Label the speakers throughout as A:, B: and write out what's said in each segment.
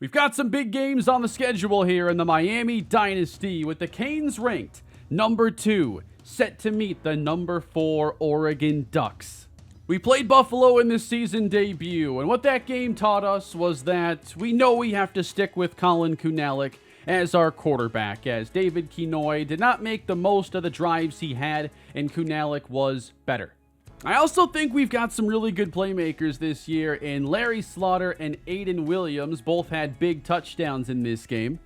A: We've got some big games on the schedule here in the Miami Dynasty, with the Canes ranked number 2, set to meet the number 4 Oregon Ducks. We played Buffalo in this season debut, and what that game taught us was that we know we have to stick with Colin Kunalik as our quarterback, as David Kinoy did not make the most of the drives he had, and Kunalik was better. I also think we've got some really good playmakers this year in Larry Slaughter and Aiden Williams. Both had big touchdowns in this game.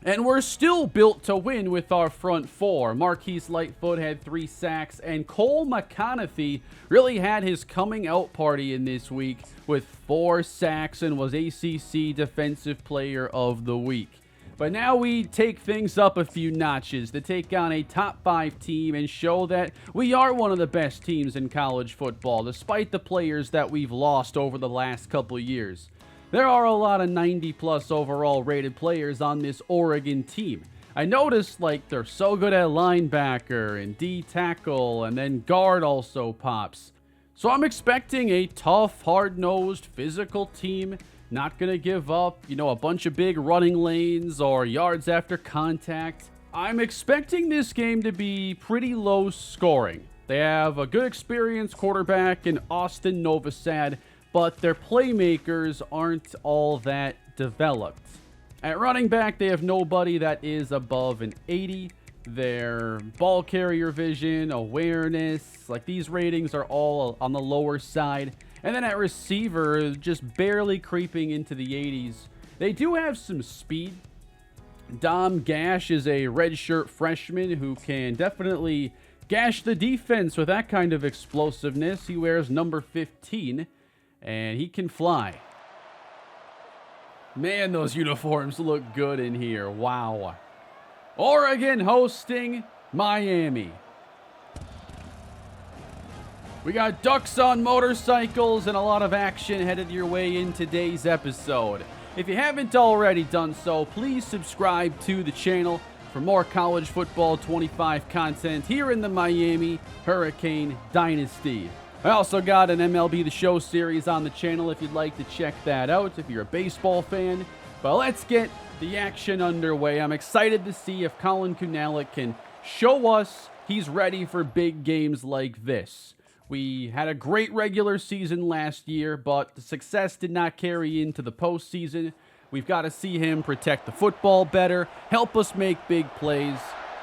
A: And we're still built to win with our front four. Marquise Lightfoot had 3 sacks, and Cole McConaughey really had his coming out party in this week with 4 sacks and was ACC Defensive Player of the Week. But now we take things up a few notches to take on a top 5 team and show that we are one of the best teams in college football, despite the players that we've lost over the last couple years. There are a lot of 90-plus overall rated players on this Oregon team. I noticed, they're so good at linebacker and D-tackle, and then guard also pops. So I'm expecting a tough, hard-nosed, physical team. Not going to give up, a bunch of big running lanes or yards after contact. I'm expecting this game to be pretty low scoring. They have a good experienced quarterback in Austin Novosad, but their playmakers aren't all that developed. At running back, they have nobody that is above an 80. Their ball carrier vision, awareness, these ratings are all on the lower side. And then at receiver, just barely creeping into the 80s. They do have some speed. Dom Gash is a redshirt freshman who can definitely gash the defense with that kind of explosiveness. He wears number 15, and he can fly. Man, those uniforms look good in here. Wow. Oregon hosting Miami. We got ducks on motorcycles and a lot of action headed your way in today's episode. If you haven't already done so, please subscribe to the channel for more college football 25 content here in the Miami Hurricane Dynasty. I also got an MLB The Show series on the channel if you'd like to check that out if you're a baseball fan. But let's get the action underway. I'm excited to see if Colin Kunalik can show us he's ready for big games like this. We had a great regular season last year, but the success did not carry into the postseason. We've got to see him protect the football better, help us make big plays,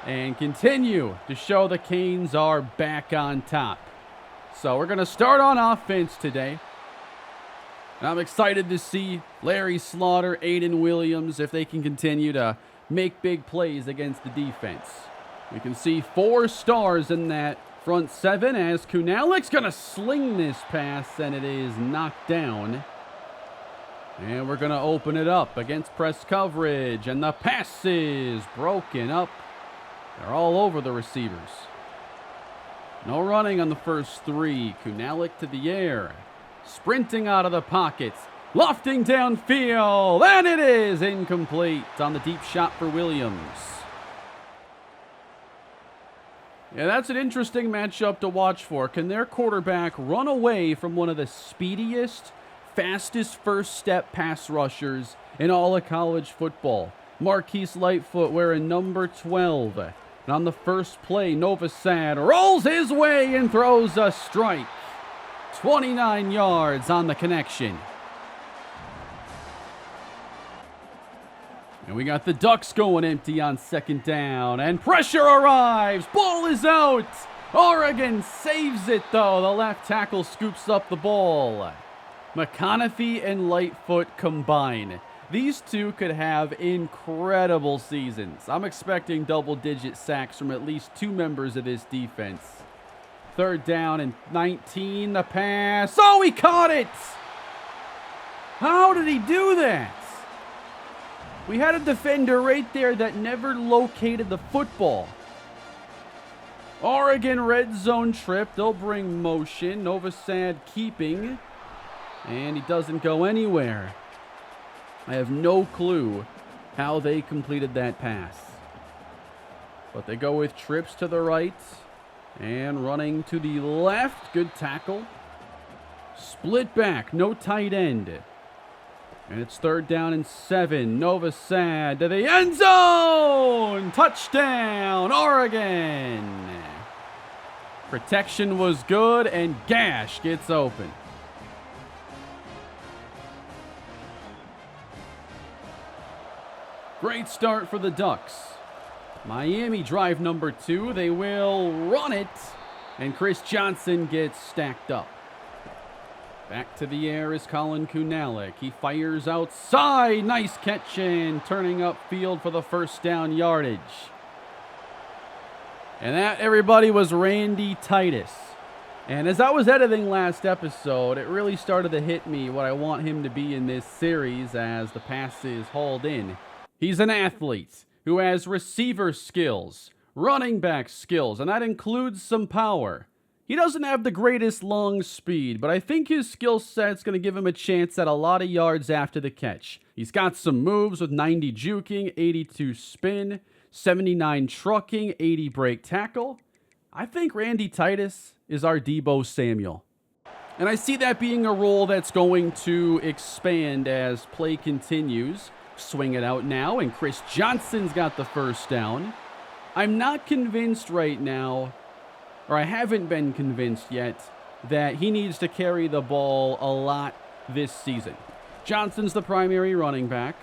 A: and continue to show the Canes are back on top. So we're going to start on offense today. And I'm excited to see Larry Slaughter, Aiden Williams, if they can continue to make big plays against the defense. We can see 4 stars in that front 7 as Kunalik's going to sling this pass, and it is knocked down. And we're going to open it up against press coverage, and the pass is broken up. They're all over the receivers. No running on the first 3. Kunalik to the air. Sprinting out of the pockets. Lofting downfield, and it is incomplete on the deep shot for Williams. Yeah, that's an interesting matchup to watch for. Can their quarterback run away from one of the speediest, fastest first step pass rushers in all of college football? Marquise Lightfoot wearing number 12. And on the first play, Novosad rolls his way and throws a strike. 29 yards on the connection. And we got the Ducks going empty on second down. And pressure arrives. Ball is out. Oregon saves it, though. The left tackle scoops up the ball. McConaughey and Lightfoot combine. These two could have incredible seasons. I'm expecting double-digit sacks from at least 2 members of this defense. Third down and 19. The pass. Oh, he caught it. How did he do that? We had a defender right there that never located the football. Oregon red zone trip. They'll bring motion. Novosad keeping. And he doesn't go anywhere. I have no clue how they completed that pass. But they go with trips to the right. And running to the left. Good tackle. Split back. No tight end. And it's 3rd down and 7. Novosad to the end zone. Touchdown, Oregon. Protection was good, and Gash gets open. Great start for the Ducks. Miami drive number 2. They will run it, and Chris Johnson gets stacked up. Back to the air is Colin Kunalik. He fires outside. Nice catch and turning upfield for the 1st down yardage. And that, everybody, was Randy Titus. And as I was editing last episode, it really started to hit me what I want him to be in this series as the pass is hauled in. He's an athlete who has receiver skills, running back skills, and that includes some power. He doesn't have the greatest long speed, but I think his skill set's going to give him a chance at a lot of yards after the catch. He's got some moves with 90 juking, 82 spin, 79 trucking, 80 break tackle. I think Randy Titus is our Deebo Samuel. And I see that being a role that's going to expand as play continues. Swing it out now, and Chris Johnson's got the 1st down. I'm not convinced right now, or I haven't been convinced yet, that he needs to carry the ball a lot this season. Johnson's the primary running back.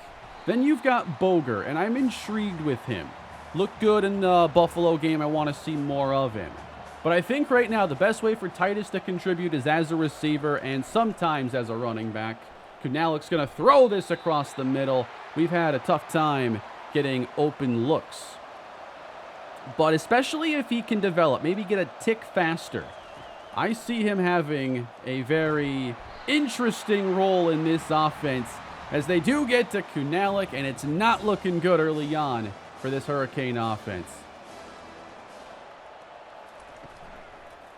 A: Then you've got Boger, and I'm intrigued with him. Looked good in the Buffalo game. I want to see more of him. But I think right now the best way for Titus to contribute is as a receiver and sometimes as a running back. Kunalik's going to throw this across the middle. We've had a tough time getting open looks. But especially if he can develop, maybe get a tick faster, I see him having a very interesting role in this offense as they do get to Kunalik, and it's not looking good early on for this Hurricane offense.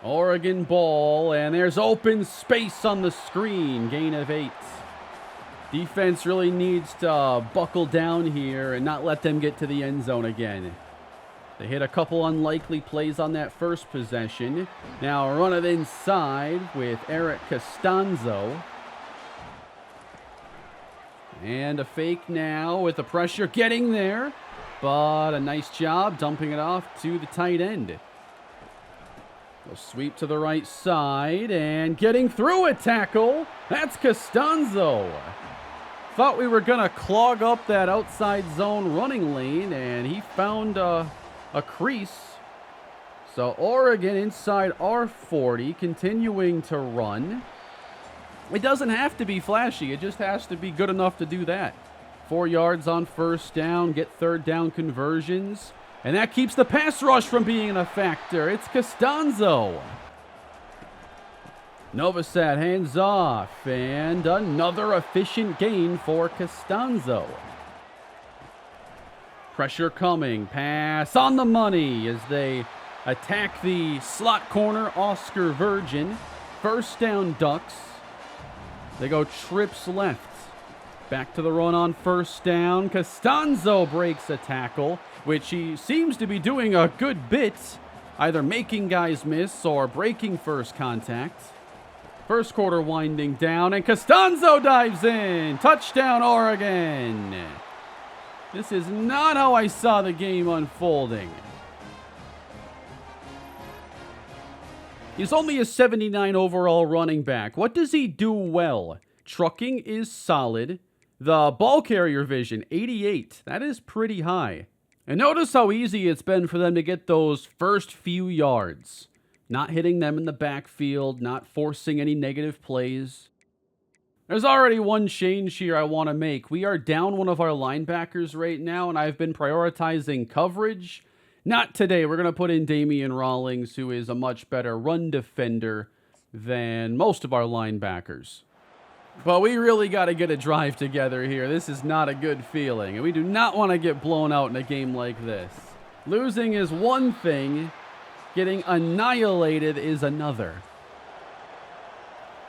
A: Oregon ball, and there's open space on the screen. Gain of 8. Defense really needs to buckle down here and not let them get to the end zone again. They hit a couple unlikely plays on that first possession. Now run it inside with Eric Costanzo. And a fake now with the pressure getting there. But a nice job dumping it off to the tight end. They'll sweep to the right side and getting through a tackle. That's Costanzo. Thought we were going to clog up that outside zone running lane, and he found a crease. So Oregon inside our 40, continuing to run. It doesn't have to be flashy. It just has to be good enough to do that. 4 yards on 1st down, get 3rd down conversions. And that keeps the pass rush from being a factor. It's Costanzo. Novosad hands off, and another efficient gain for Costanzo. Pressure coming, pass on the money as they attack the slot corner, Oscar Virgin. 1st down Ducks. They go trips left. Back to the run on 1st down. Costanzo breaks a tackle, which he seems to be doing a good bit, either making guys miss or breaking first contact. 1st quarter winding down, and Costanzo dives in. Touchdown, Oregon. This is not how I saw the game unfolding. He's only a 79 overall running back. What does he do well? Trucking is solid. The ball carrier vision, 88. That is pretty high. And notice how easy it's been for them to get those first few yards. Not hitting them in the backfield, not forcing any negative plays. There's already one change here I want to make. We are down one of our linebackers right now, and I've been prioritizing coverage. Not today. We're going to put in Damian Rawlings, who is a much better run defender than most of our linebackers. But we really got to get a drive together here. This is not a good feeling, and we do not want to get blown out in a game like this. Losing is one thing. Getting annihilated is another.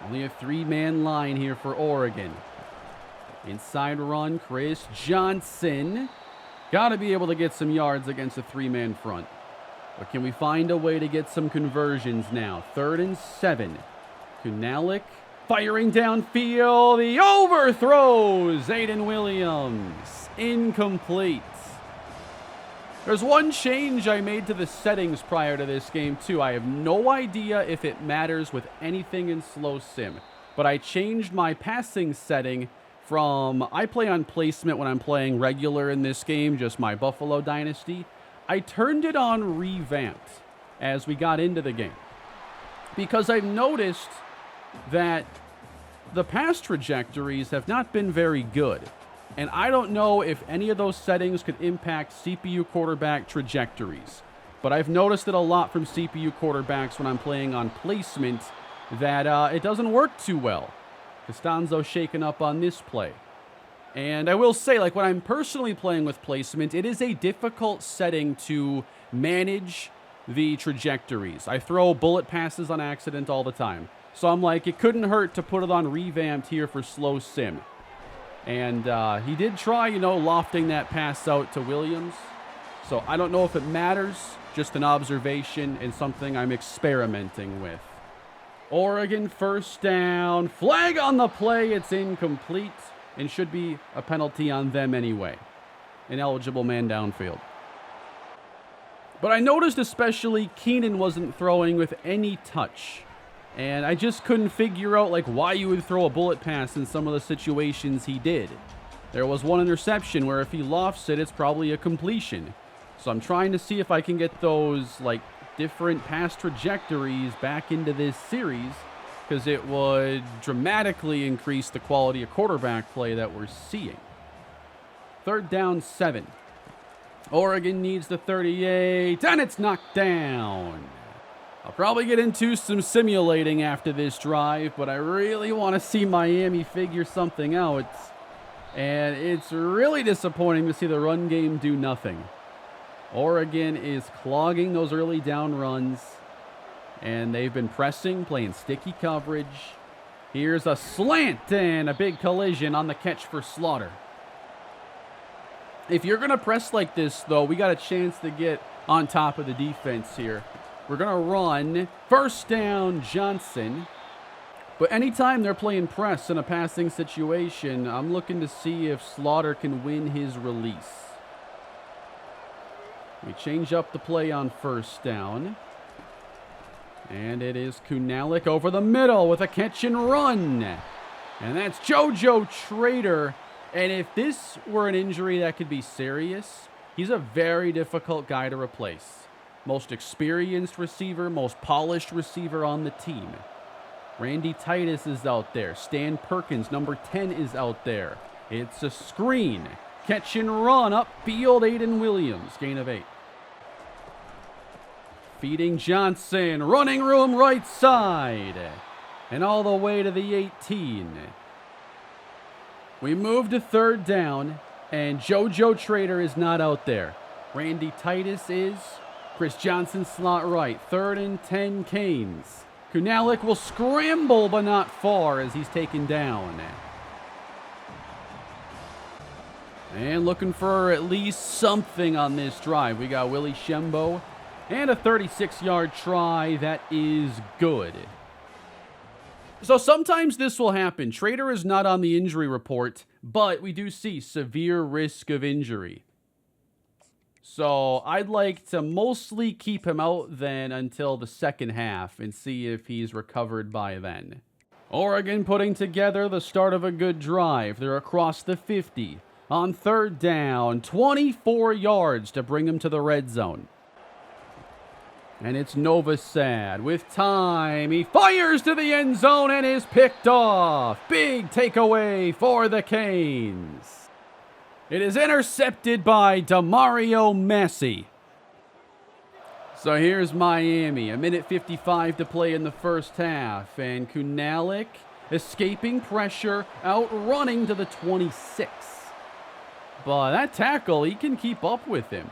A: Only a 3-man line here for Oregon. Inside run, Chris Johnson. Got to be able to get some yards against a 3-man front. But can we find a way to get some conversions now? 3rd and 7. Kunalik Firing downfield, the overthrows Aiden Williams. Incomplete. There's one change I made to the settings prior to this game, too. I have no idea if it matters with anything in slow sim, but I changed my passing setting from, I play on placement when I'm playing regular in this game, just my Buffalo Dynasty. I turned it on revamped as we got into the game, because I've noticed that the pass trajectories have not been very good. And I don't know if any of those settings could impact CPU quarterback trajectories. But I've noticed it a lot from CPU quarterbacks when I'm playing on placement that it doesn't work too well. Costanzo shaken up on this play. And I will say, like, when I'm personally playing with placement, it is a difficult setting to manage the trajectories. I throw bullet passes on accident all the time. So I'm like, it couldn't hurt to put it on revamped here for slow sim. And he did try, lofting that pass out to Williams. So I don't know if it matters, just an observation and something I'm experimenting with. Oregon first down, flag on the play, it's incomplete, and should be a penalty on them anyway. An eligible man downfield. But I noticed especially Keenan wasn't throwing with any touch. And I just couldn't figure out, why you would throw a bullet pass in some of the situations he did. There was one interception where if he lofts it, it's probably a completion. So I'm trying to see if I can get those, different pass trajectories back into this series, because it would dramatically increase the quality of quarterback play that we're seeing. 3rd down, 7. Oregon needs the 38, and it's knocked down. I'll probably get into some simulating after this drive, but I really want to see Miami figure something out. And it's really disappointing to see the run game do nothing. Oregon is clogging those early down runs, and they've been pressing, playing sticky coverage. Here's a slant and a big collision on the catch for Slaughter. If you're going to press like this, though, we got a chance to get on top of the defense here. We're going to run. First down, Johnson. But anytime they're playing press in a passing situation, I'm looking to see if Slaughter can win his release. We change up the play on first down. And it is Kunalik over the middle with a catch and run. And that's JoJo Trader. And if this were an injury that could be serious, he's a very difficult guy to replace. Most experienced receiver, most polished receiver on the team. Randy Titus is out there. Stan Perkins, number 10, is out there. It's a screen. Catch and run upfield, Aiden Williams. Gain of 8. Feeding Johnson. Running room right side. And all the way to the 18. We move to 3rd down, and JoJo Trader is not out there. Randy Titus is. Chris Johnson slot right. 3rd and 10 Canes. Kunalik will scramble, but not far as he's taken down. And looking for at least something on this drive. We got Willie Shembo and a 36-yard try. That is good. So sometimes this will happen. Trader is not on the injury report, but we do see severe risk of injury. So I'd like to mostly keep him out then until the second half and see if he's recovered by then. Oregon putting together the start of a good drive. They're across the 50. On 3rd down, 24 yards to bring him to the red zone. And it's Novosad with time. He fires to the end zone and is picked off. Big takeaway for the Canes. It is intercepted by Demario Massey. So here's Miami. 1:55 to play in the first half. And Kunalik escaping pressure, outrunning to the 26. But that tackle, he can keep up with him.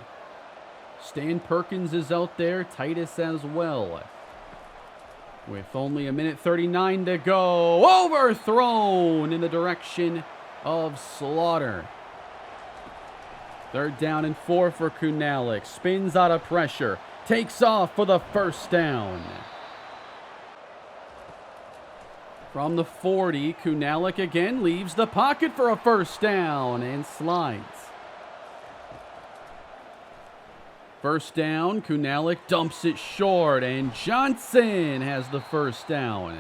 A: Stan Perkins is out there. Titus as well. With only 1:39 to go. Overthrown in the direction of Slaughter. 3rd down and 4 for Kunalik. Spins out of pressure. Takes off for the first down. From the 40, Kunalik again leaves the pocket for a first down and slides. First down, Kunalik dumps it short, and Johnson has the first down.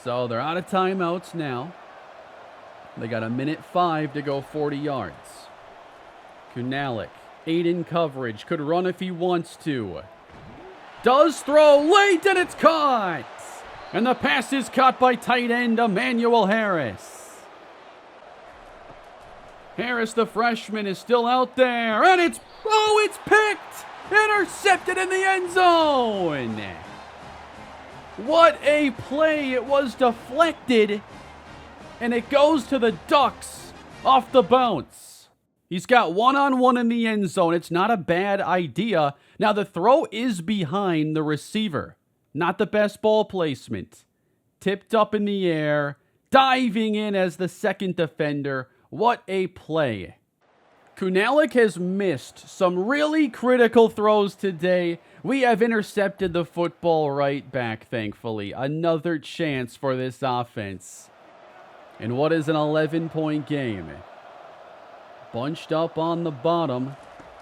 A: So they're out of timeouts now. They got 1:05 to go 40 yards. Kunalik, 8 in coverage, could run if he wants to. Does throw late, and it's caught! And the pass is caught by tight end Emmanuel Harris. Harris, the freshman, is still out there, and it's picked! Intercepted in the end zone! What a play! It was deflected, and it goes to the Ducks off the bounce. He's got one-on-one in the end zone. It's not a bad idea. Now, the throw is behind the receiver. Not the best ball placement. Tipped up in the air, diving in as the second defender. What a play. Kunalik has missed some really critical throws today. We have intercepted the football right back, thankfully. Another chance for this offense. And what is an 11-point game? Bunched up on the bottom.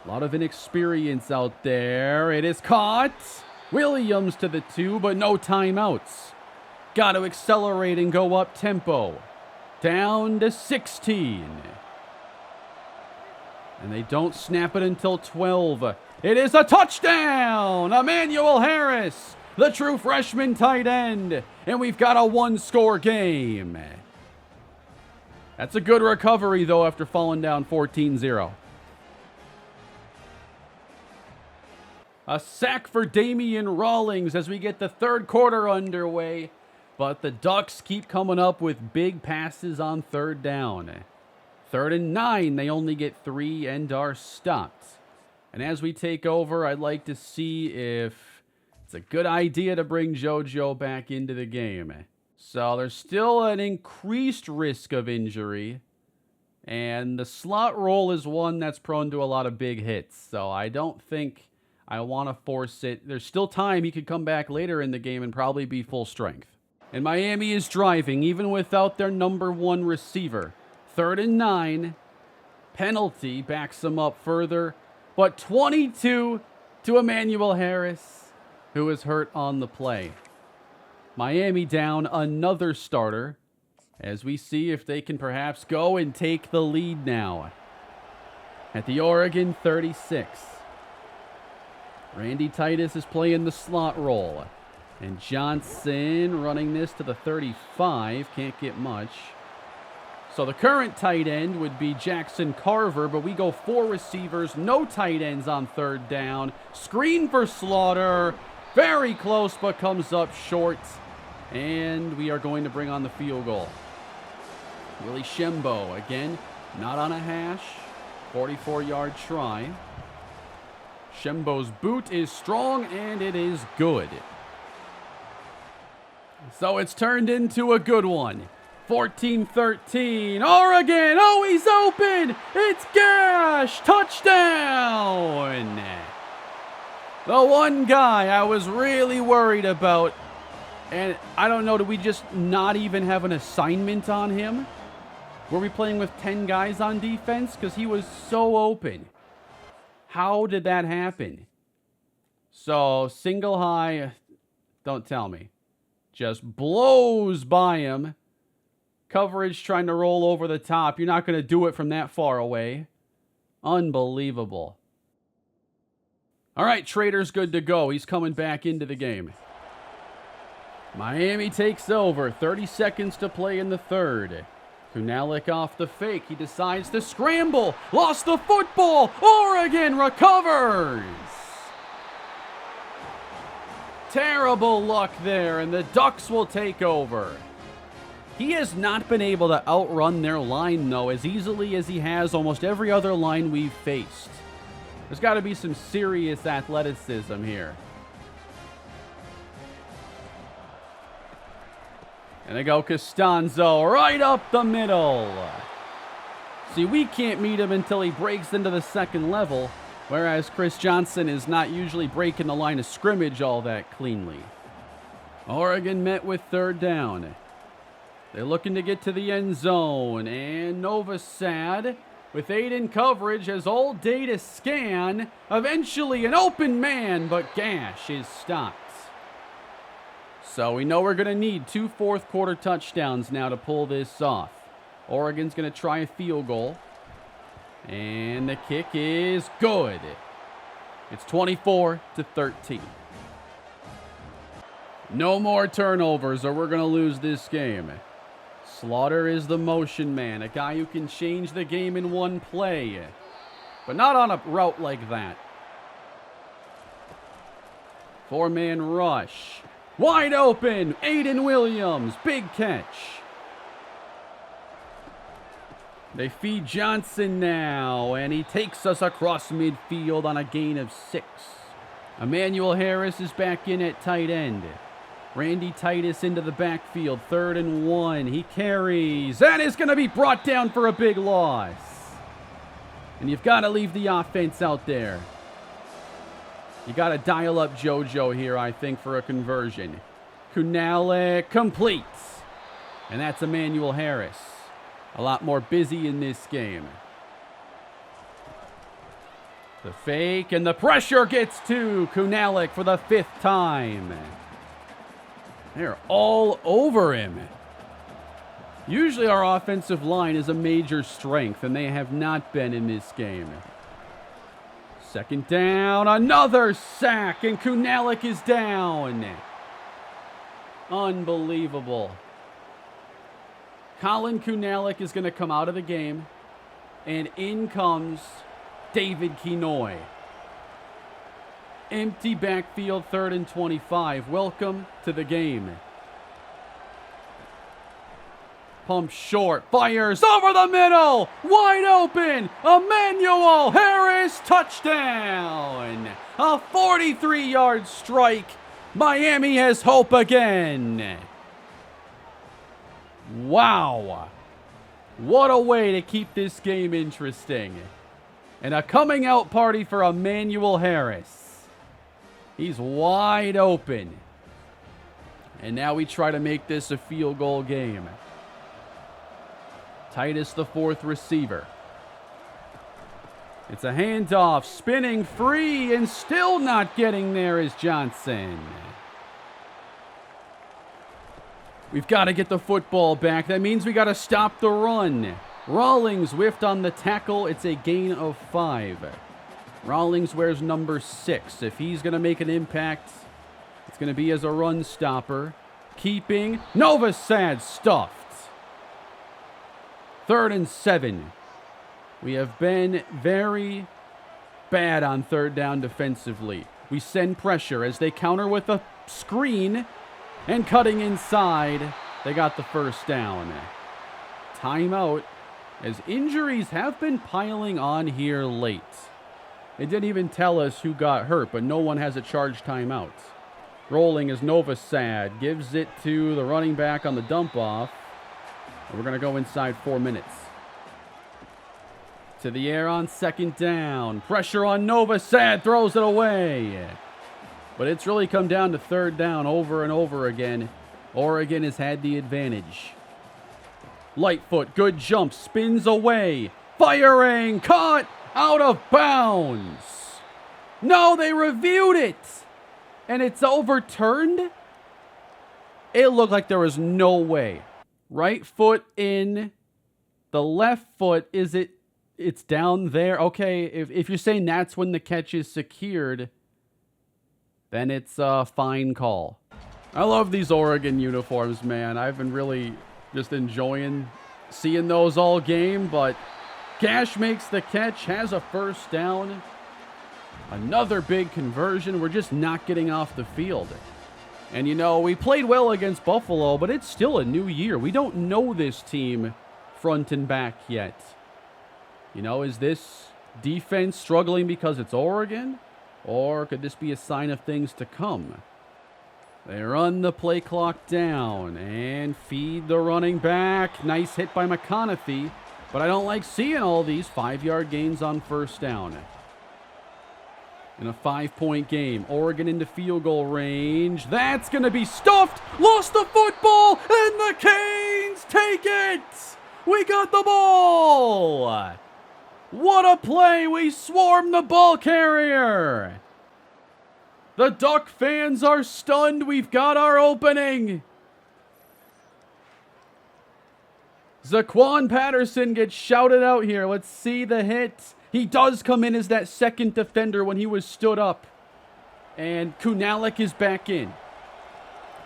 A: A lot of inexperience out there. It is caught. Williams to the 2, but no timeouts. Got to accelerate and go up tempo. Down to 16. And they don't snap it until 12. It is a touchdown! Emmanuel Harris, the true freshman tight end. And we've got a one-score game. That's a good recovery, though, after falling down 14-0. A sack for Damian Rawlings as we get the third quarter underway. But the Ducks keep coming up with big passes on third down. 3rd and 9, they only get 3 and are stopped. And as we take over, I'd like to see if it's a good idea to bring JoJo back into the game. So there's still an increased risk of injury. And the slot role is one that's prone to a lot of big hits. So I don't think I want to force it. There's still time. He could come back later in the game and probably be full strength. And Miami is driving even without their number 1 receiver. 3rd and 9. Penalty backs them up further. But 22 to Emmanuel Harris, who is hurt on the play. Miami down another starter as we see if they can perhaps go and take the lead now. At the Oregon 36. Randy Titus is playing the slot role. And Johnson running this to the 35. Can't get much. So the current tight end would be Jackson Carver, but we go 4 receivers, no tight ends on 3rd down. Screen for Slaughter. Very close, but comes up short. And we are going to bring on the field goal. Willie Shembo, again, not on a hash. 44-yard try. Shembo's boot is strong, and it is good. So it's turned into a good one. 14-13. Oregon. Oh, he's open. It's Gash. Touchdown. The one guy I was really worried about. And I don't know, did we just not even have an assignment on him? Were we playing with 10 guys on defense? Because he was so open. How did that happen? So, single high, don't tell me. Just blows by him. Coverage trying to roll over the top. You're not going to do it from that far away. Unbelievable. All right, Trader's good to go. He's coming back into the game. Miami takes over. 30 seconds to play in the third. Kunalik off the fake. He decides to scramble. Lost the football. Oregon recovers. Terrible luck there, and the Ducks will take over. He has not been able to outrun their line, though, as easily as he has almost every other line we've faced. There's got to be some serious athleticism here. And they go Costanzo right up the middle. See, we can't meet him until he breaks into the second level, whereas Chris Johnson is not usually breaking the line of scrimmage all that cleanly. Oregon met with third down. They're looking to get to the end zone. And Novosad with 8 in coverage has all day to scan. Eventually an open man, but Gash is stopped. So we know we're going to need 2 fourth-quarter touchdowns now to pull this off. Oregon's going to try a field goal. And the kick is good. It's 24-13. No more turnovers or we're going to lose this game. Slaughter is the motion man, a guy who can change the game in one play. But not on a route like that. 4-man rush. Wide open, Aiden Williams, big catch. They feed Johnson now, and he takes us across midfield on a gain of 6. Emmanuel Harris is back in at tight end. Randy Titus into the backfield, 3rd and 1. He carries, and is going to be brought down for a big loss. And you've got to leave the offense out there. You got to dial up JoJo here, I think, for a conversion. Kunalik completes. And that's Emmanuel Harris. A lot more busy in this game. The fake and the pressure gets to Kunalik for the 5th time. They're all over him. Usually our offensive line is a major strength, and they have not been in this game. 2nd down, another sack, and Kunalik is down. Unbelievable. Colin Kunalik is going to come out of the game, and in comes David Kenoy. Empty backfield, 3rd and 25. Welcome to the game. Pump short, fires over the middle, wide open, Emmanuel Harris, touchdown. A 43-yard strike. Miami has hope again. Wow. What a way to keep this game interesting. And a coming out party for Emmanuel Harris. He's wide open. And now we try to make this a field goal game. Titus, the 4th receiver. It's a handoff, spinning free, and still not getting there is Johnson. We've got to get the football back. That means we got to stop the run. Rawlings whiffed on the tackle. It's a gain of 5. Rawlings wears number 6. If he's going to make an impact, it's going to be as a run stopper. Keeping Novosad stuffed. 3rd and 7. We have been very bad on 3rd down defensively. We send pressure as they counter with a screen, and cutting inside, they got the 1st down. Timeout, as injuries have been piling on here late. They didn't even tell us who got hurt, but no one has a charged timeout. Rolling as Novosad gives it to the running back on the dump off. We're going to go inside 4 minutes. To the air on 2nd down. Pressure on Novosad, throws it away. But it's really come down to 3rd down over and over again. Oregon has had the advantage. Lightfoot, good jump, spins away. Firing, caught, out of bounds. No, they reviewed it. And it's overturned? It looked like there was no way. Right foot in, the left foot, it's down there. Okay, if you're saying that's when the catch is secured, then it's a fine call. I love these Oregon uniforms, man. I've been really just enjoying seeing those all game, but Gash makes the catch, has a 1st down. Another big conversion. We're just not getting off the field. And, you know, we played well against Buffalo, but it's still a new year. We don't know this team front and back yet. You know, is this defense struggling because it's Oregon? Or could this be a sign of things to come? They run the play clock down and feed the running back. Nice hit by McConaughey, but I don't like seeing all these 5-yard gains on 1st down. In a 5-point game, Oregon into field goal range. That's going to be stuffed. Lost the football, and the Canes take it. We got the ball. What a play. We swarmed the ball carrier. The Duck fans are stunned. We've got our opening. Zaquan Patterson gets shouted out here. Let's see the hit. He does come in as that second defender when he was stood up. And Kunalik is back in.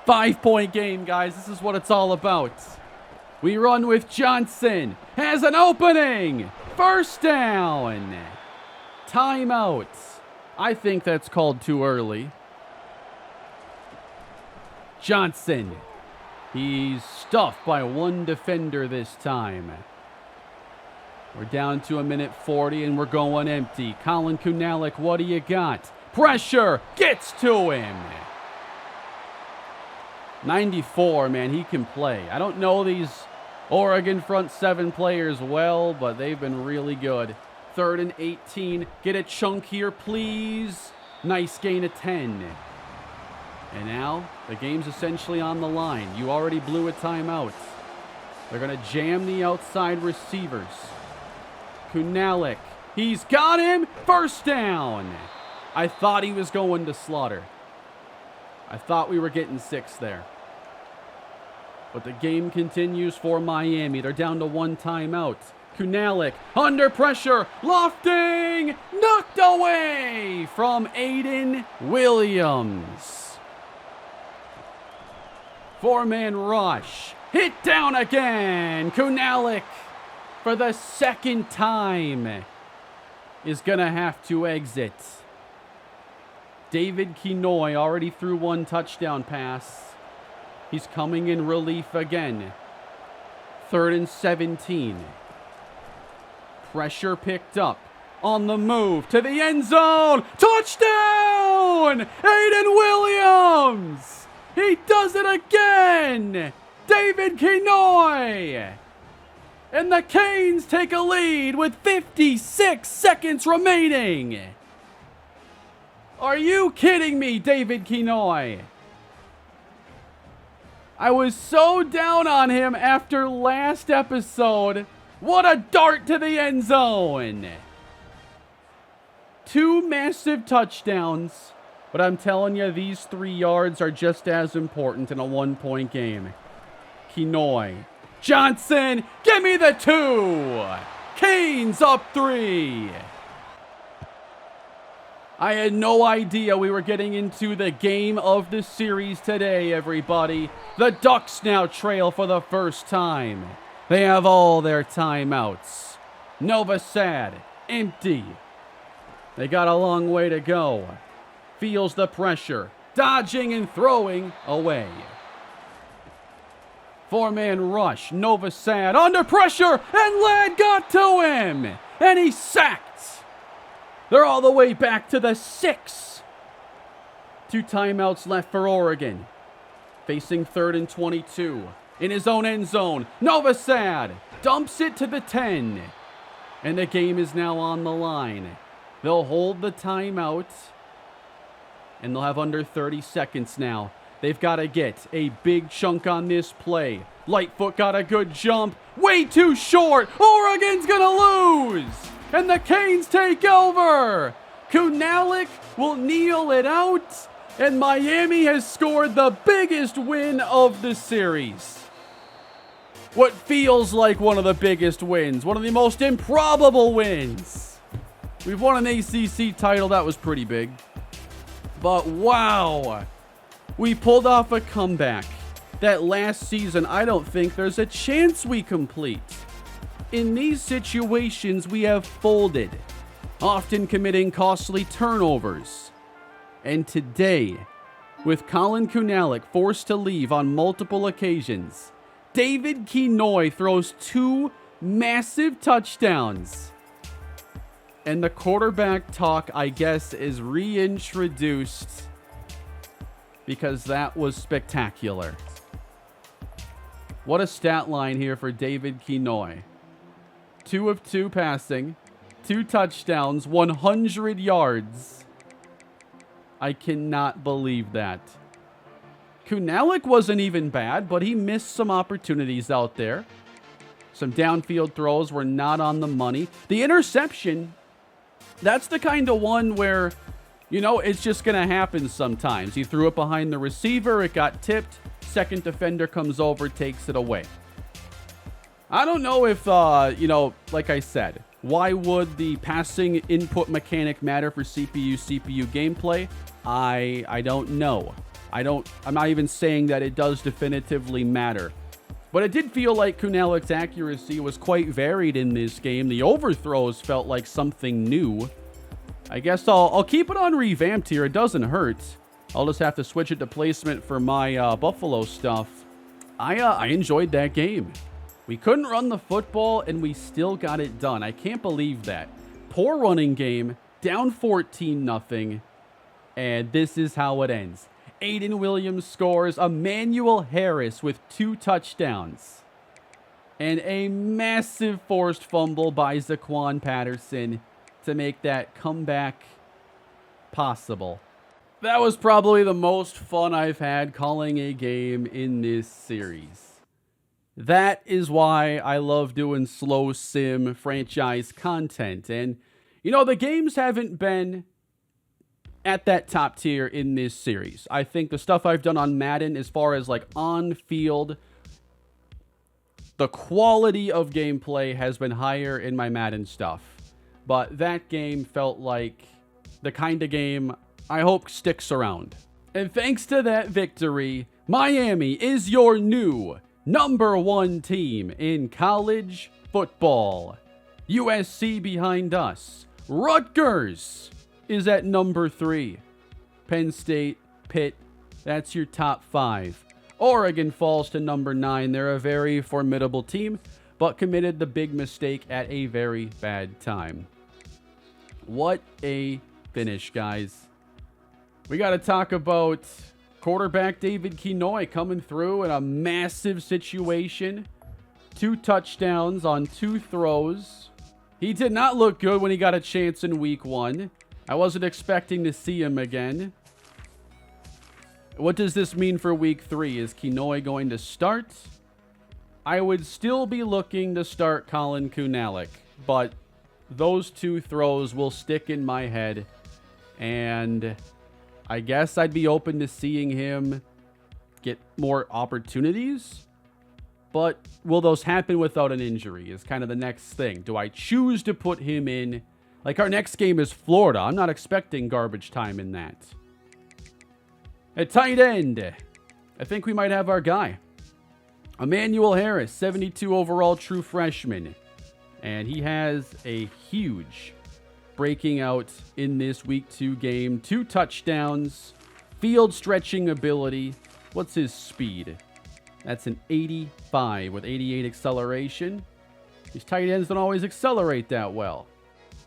A: 5-point game, guys. This is what it's all about. We run with Johnson. Has an opening. First down. Timeout. I think that's called too early. Johnson. He's stuffed by one defender this time. We're down to 1:40 and we're going empty. Colin Kunalik, what do you got? Pressure gets to him. 94, man, he can play. I don't know these Oregon front 7 players well, but they've been really good. 3rd and 18. Get a chunk here, please. Nice gain of 10. And now the game's essentially on the line. You already blew a timeout. They're going to jam the outside receivers. Kunalik, he's got him. First down. I thought he was going to slaughter. I thought we were getting 6 there. But the game continues for Miami. They're down to 1 timeout. Kunalik under pressure. Lofting. Knocked away from Aiden Williams. 4-man rush. Hit down again. Kunalik, for the second time, is going to have to exit. David Kinoy already threw 1 touchdown pass. He's coming in relief again. 3rd and 17. Pressure picked up. On the move to the end zone. Touchdown! Aiden Williams! He does it again! David Kinoy! And the Canes take a lead with 56 seconds remaining. Are you kidding me, David Kinoy? I was so down on him after last episode. What a dart to the end zone. 2 massive touchdowns. But I'm telling you, these 3 yards are just as important in a 1-point game. Kinoy. Johnson, give me the 2. Canes up 3. I had no idea we were getting into the game of the series today, everybody. The Ducks now trail for the first time. They have all their timeouts. Novosad, empty. They got a long way to go. Feels the pressure. Dodging and throwing away. 4-man rush. Novosad under pressure, and Ladd got to him. And he's sacked. They're all the way back to the 6. 2 timeouts left for Oregon. Facing 3rd and 22. In his own end zone. Novosad dumps it to the 10. And the game is now on the line. They'll hold the timeout. And they'll have under 30 seconds now. They've got to get a big chunk on this play. Lightfoot got a good jump. Way too short. Oregon's going to lose. And the Canes take over. Kunalik will kneel it out. And Miami has scored the biggest win of the series. What feels like one of the biggest wins. One of the most improbable wins. We've won an ACC title. That was pretty big. But wow. We pulled off a comeback that last season I don't think there's a chance we complete. In these situations, we have folded, often committing costly turnovers. And today, with Colin Kunalik forced to leave on multiple occasions, David Kinoy throws 2 massive touchdowns. And the quarterback talk, I guess, is reintroduced because that was spectacular. What a stat line here for David Kinoy. 2 of 2 passing, 2 touchdowns, 100 yards. I cannot believe that. Kunalik wasn't even bad, but he missed some opportunities out there. Some downfield throws were not on the money. The interception, that's the kind of one where, you know, it's just going to happen sometimes. He threw it behind the receiver. It got tipped. Second defender comes over, takes it away. I don't know if, you know, like I said, why would the passing input mechanic matter for CPU gameplay? I don't know. I'm not even saying that it does definitively matter. But it did feel like Kunalik's accuracy was quite varied in this game. The overthrows felt like something new. I guess I'll keep it on revamped here. It doesn't hurt. I'll just have to switch it to placement for my Buffalo stuff. I enjoyed that game. We couldn't run the football, and we still got it done. I can't believe that. Poor running game, down 14-0, and this is how it ends. Aiden Williams scores, Emmanuel Harris with 2 touchdowns, and a massive forced fumble by Zaquan Patterson to make that comeback possible. That was probably the most fun I've had calling a game in this series. That is why I love doing slow sim franchise content. And, you know, the games haven't been at that top tier in this series. I think the stuff I've done on Madden, as far as like on field, the quality of gameplay has been higher in my Madden stuff. But that game felt like the kind of game I hope sticks around. And thanks to that victory, Miami is your new #1 team in college football. USC behind us. Rutgers is at #3. Penn State, Pitt, that's your top 5. Oregon falls to #9. They're a very formidable team, but committed the big mistake at a very bad time. What a finish, guys. We got to talk about quarterback David Kinoy coming through in a massive situation. 2 touchdowns on 2 throws. He did not look good when he got a chance in week 1. I wasn't expecting to see him again. What does this mean for week 3? Is Kinoy going to start? I would still be looking to start Colin Kunalik, but those 2 throws will stick in my head, and I guess I'd be open to seeing him get more opportunities. But will those happen without an injury is kind of the next thing. Do I choose to put him in? Like, our next game is Florida. I'm not expecting garbage time in that. At tight end, I think we might have our guy. Emmanuel Harris, 72 overall true freshman. And he has a huge breaking out in this week 2 game. 2 touchdowns, field stretching ability. What's his speed? That's an 85 with 88 acceleration. These tight ends don't always accelerate that well.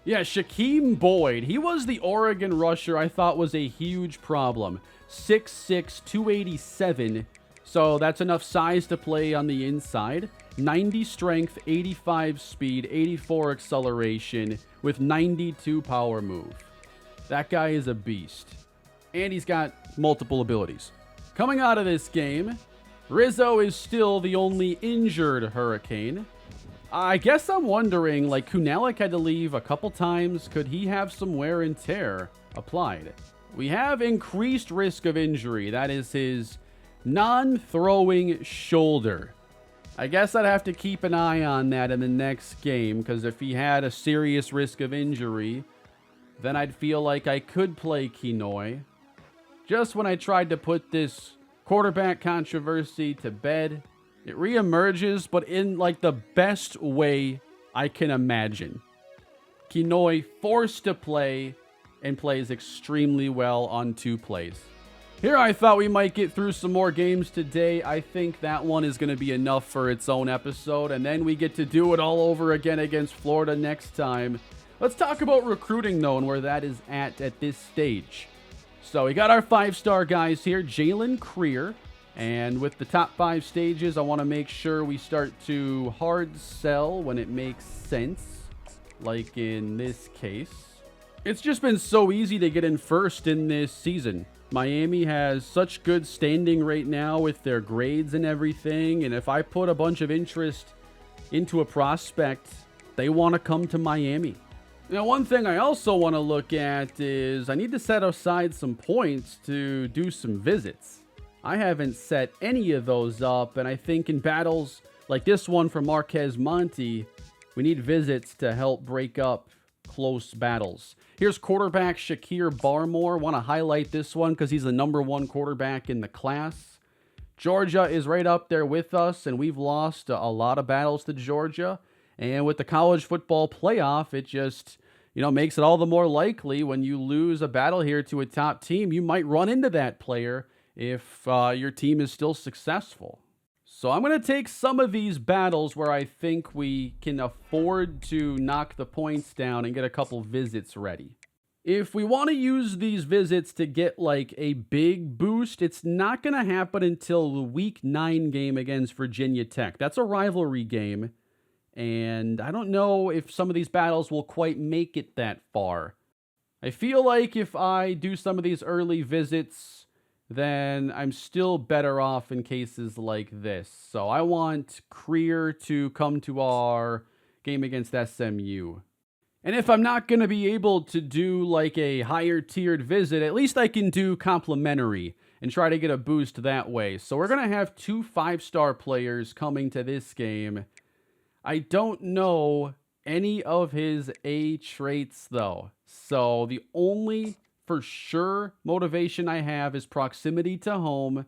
A: Yeah, Shaquem Boyd. He was the Oregon rusher I thought was a huge problem. 6'6", 287. So that's enough size to play on the inside. 90 strength, 85 speed, 84 acceleration with 92 power move. That guy is a beast. And he's got multiple abilities. Coming out of this game, Rizzo is still the only injured Hurricane. I guess I'm wondering, like, Kunalik had to leave a couple times. Could he have some wear and tear applied? We have increased risk of injury. That is his non-throwing shoulder. I guess I'd have to keep an eye on that in the next game, because if he had a serious risk of injury, then I'd feel like I could play Kinoy. Just when I tried to put this quarterback controversy to bed, it reemerges, but in like the best way I can imagine. Kinoy forced to play and plays extremely well on 2 plays. Here I thought we might get through some more games today. I think that one is going to be enough for its own episode, and then we get to do it all over again against Florida next time. Let's talk about recruiting, though, and where that is at this stage. So we got our 5-star guys here, Jalen Creer, and with the top 5 stages, I want to make sure we start to hard sell when it makes sense, like in this case. It's just been so easy to get in first in this season. Miami has such good standing right now with their grades and everything, and if I put a bunch of interest into a prospect, they want to come to Miami. Now, one thing I also want to look at is I need to set aside some points to do some visits. I haven't set any of those up, and I think in battles like this one for Marquez Monty, we need visits to help break up close battles. Here's quarterback Shakir Barmore. Want to highlight this one because he's the #1 quarterback in the class. Georgia is right up there with us, and we've lost a lot of battles to Georgia. And with the college football playoff, it just, makes it all the more likely when you lose a battle here to a top team, you might run into that player if your team is still successful. So I'm going to take some of these battles where I think we can afford to knock the points down and get a couple visits ready. If we want to use these visits to get like a big boost, it's not going to happen until the Week 9 game against Virginia Tech. That's a rivalry game, and I don't know if some of these battles will quite make it that far. I feel like if I do some of these early visits, then I'm still better off in cases like this. So I want Creer to come to our game against SMU. And if I'm not going to be able to do like a higher tiered visit, at least I can do complimentary and try to get a boost that way. So we're going to have 2 5-star players coming to this game. I don't know any of his A traits though. So the only for sure motivation I have is proximity to home,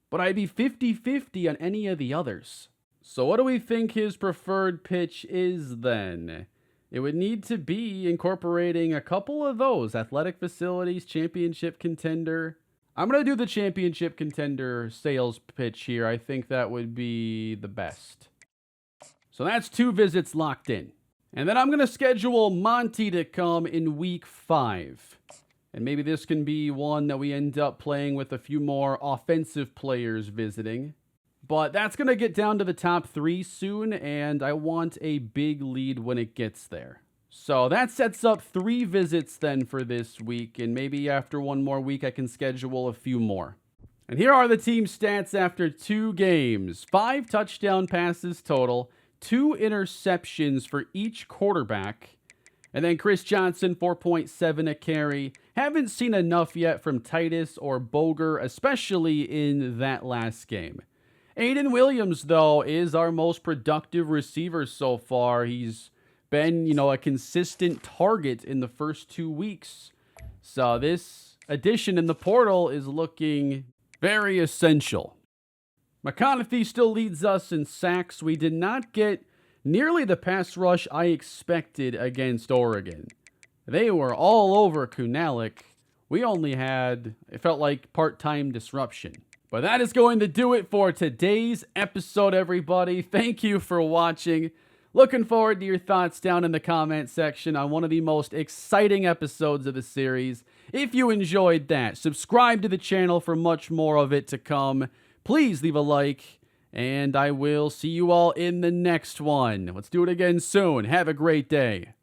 A: but I'd be 50-50 on any of the others. So what do we think his preferred pitch is then? It would need to be incorporating a couple of those. Athletic facilities, championship contender. I'm going to do the championship contender sales pitch here. I think that would be the best. So that's 2 visits locked in. And then I'm going to schedule Monty to come in Week 5. And maybe this can be one that we end up playing with a few more offensive players visiting. But that's going to get down to the top 3 soon, and I want a big lead when it gets there. So that sets up 3 visits then for this week, and maybe after one more week I can schedule a few more. And here are the team stats after 2 games. 5 touchdown passes total, 2 interceptions for each quarterback. And then Chris Johnson, 4.7 a carry. Haven't seen enough yet from Titus or Boger, especially in that last game. Aiden Williams, though, is our most productive receiver so far. He's been, a consistent target in the first 2 weeks. So this addition in the portal is looking very essential. McConaughey still leads us in sacks. We did not get nearly the pass rush I expected against Oregon. They were all over Kunalik. We only had, it felt like, part-time disruption. But that is going to do it for today's episode, everybody. Thank you for watching. Looking forward to your thoughts down in the comment section on one of the most exciting episodes of the series. If you enjoyed that, subscribe to the channel for much more of it to come. Please leave a like, and I will see you all in the next one. Let's do it again soon. Have a great day.